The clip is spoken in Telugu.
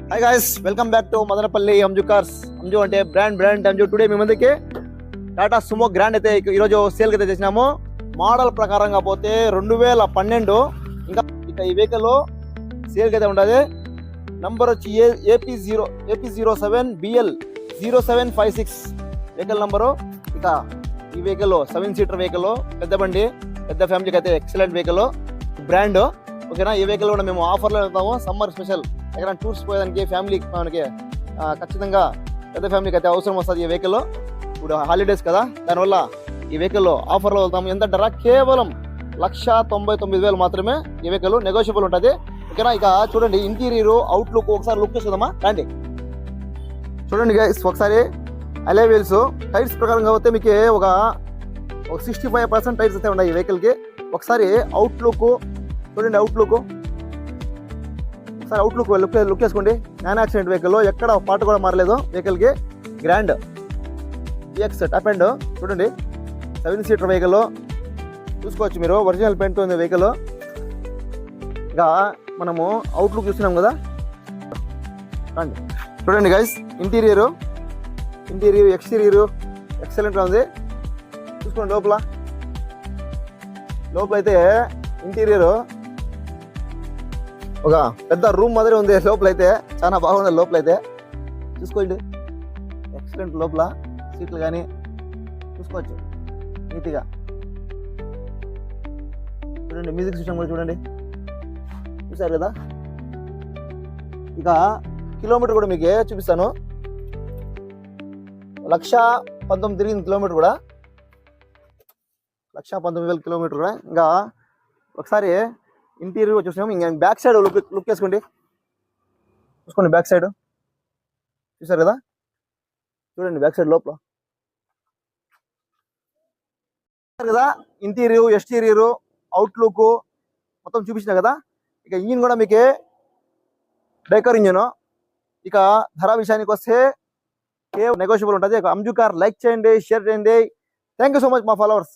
Hi guys, welcome back to Madanapalle Anju cars. Anju అంటే బ్రాండ్ అంజు. టుడే మీ ముందుకి టాటా సుమో గ్రాండ్ అయితే ఈరోజు సేల్కి అయితే చేసినాము. మోడల్ ప్రకారంగా పోతే 2012. ఇంకా ఈ వెహికల్ సేల్కి అయితే ఉంటుంది. నంబర్ వచ్చి AP07BL 0756 వెహికల్ నంబరు. ఇక ఈ వెహికల్ 7 సీటర్ వెహికల్, పెద్ద బండి, పెద్ద ఫ్యామిలీకి అయితే ఎక్సలెంట్ వెహికల్, బ్రాండ్. ఓకేనా, ఈ వెహికల్ కూడా మేము ఆఫర్లో వెళ్తాము. సమ్మర్ స్పెషల్ ఎక్కడ టూర్స్ పోయేదానికి ఫ్యామిలీకి మనకి ఖచ్చితంగా పెద్ద ఫ్యామిలీకి అయితే అవసరం వస్తుంది ఈ వెహికల్. ఇప్పుడు హాలిడేస్ కదా, దానివల్ల ఈ వెహికల్ ఆఫర్లో వెళ్తాము. ఎంత ధర? కేవలం 1,99,000 మాత్రమే. ఈ వెహికల్ నెగోషియబుల్ ఉంటుంది. ఓకేనా, ఇక చూడండి ఇంటీరియర్ అవుట్లుక్ ఒకసారి లుక్ చేసేద్దామా రండి. చూడండి గైస్, ఒకసారి అలే వీల్స్ టైర్స్ ప్రకారంగా అయితే మీకు ఒక 65% టైర్స్ అయితే ఉన్నాయి ఈ వెహికల్కి. ఒకసారి అవుట్లుక్ చూడండి, అవుట్లుక్ ఒకసారి అవుట్లుక్ లుక్ వేసుకోండి. నాన్ యాక్సిడెంట్ వెహికల్, ఎక్కడ పార్ట్ కూడా మారలేదు వెహికల్కి. గ్రాండ్ EX టప్ అండ్ చూడండి, 7 సీటర్ వెహికల్ చూసుకోవచ్చు మీరు. ఒరిజినల్ పెయింట్ ఉంది వెహికల్. ఇక మనము అవుట్లుక్ చూస్తున్నాం కదా, రండి చూడండి గైస్. ఇంటీరియర్ ఎక్స్టీరియర్ ఎక్సలెంట్గా ఉంది. చూసుకోండి లోపల అయితే ఇంటీరియర్ ఒక పెద్ద రూమ్ మాదిరి ఉంది. లోపలైతే చాలా బాగుంది. లోపలైతే చూసుకోండి, ఎక్సలెంట్. లోపల సీట్లు కానీ చూసుకోవచ్చు నీట్గా. చూడండి మ్యూజిక్ సిస్టమ్ కూడా చూడండి, చూసారు కదా. ఇక కిలోమీటర్ కూడా మీకు చూపిస్తాను. 1,19,000 తిరిగింది కిలోమీటర్ కూడా, 1,19,000 కిలోమీటర్ కూడా. ఇంకా ఒకసారి ఇంటీరియర్ చూసినాము. ఇంకా బ్యాక్ సైడ్ లుక్ వేసుకోండి, చూసుకోండి బ్యాక్ సైడ్. చూసారు కదా, చూడండి బ్యాక్ సైడ్ లోపల కదా. ఇంటీరియర్ ఎక్స్టీరియర్ అవుట్లుక్ మొత్తం చూపించిన కదా. ఇక ఇంజిన్ కూడా మీకు డైకర్ ఇంజిన్. ఇక ధర విషయానికి వస్తే నెగోషియబుల్ ఉంటుంది. అంజు కార్ లైక్ చేయండి, షేర్ చేయండి. థ్యాంక్ యూ సో మచ్ మా ఫాలోవర్స్.